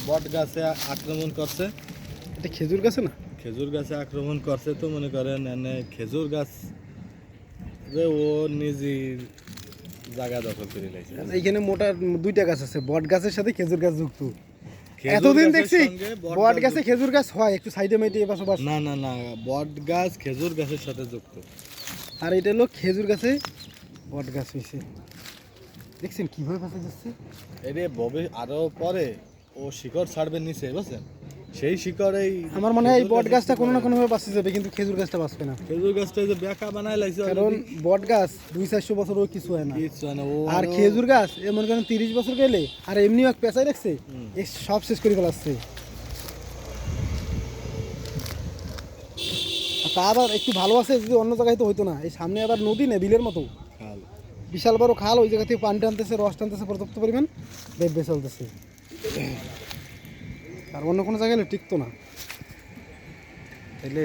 বট গাছে আক্রমণ করছে। এটা খেজুর গাছে না? খেজুর গাছে আক্রমণ করছে তো মনে করেন এনে খেজুর গাছ যে ও নিজের জায়গা দখল করে লাইছে। এইখানে মোটা দুইটা গাছ আছে, বট গাছের সাথে খেজুর গাছ যুক্ত। খেজুর এতদিন গাছের দেখছি সঙ্গে বট গাছ গাছে খেজুর গাছ হয় একটু সাইডে মেটে এপাশ ওপাশ, না না না, বট গাছ খেজুর গাছের সাথে যুক্ত। আর এটা হলো খেজুর গাছে বট গাছ হয়েছে। দেখছেন কিভাবে ফাঁসে যাচ্ছে? এরে ববে আরো পরে ও শিকড় ছাড়বে নিচে, বুঝছেন? সেই শিকড়েই আমার মনে হয় এই বট গাছটা কোনো না কোনোভাবে বাঁচতে যাবে, কিন্তু খেজুর গাছটা বাঁচবে না। খেজুর গাছটা যে বেঁকা বানায় লাইছে, কারণ বট গাছ 200-400 বছরও কিছু হয় না, কিছু হয় না, ও আর আরো- খেজুর গাছ এমন করেন 30 বছর গেলে আর এমনিও এক পেঁচাই রাখছে, এ সব শেষ করে ফেলাচ্ছে। আর তা আবার একটু ভালো আছে, যদি অন্য জায়গায় তো হইতো না। এই সামনে আবার নদী না, বিলের মতো খাল। বিশাল বড় খাল, ওই জায়গা থেকে পানি টানতেছে, রস টানতেছে পর্যাপ্ত পরিমাণ, বেশ চলতেছে। আর অন্য কোনো জায়গায় হলে টিকতো না। তাইলে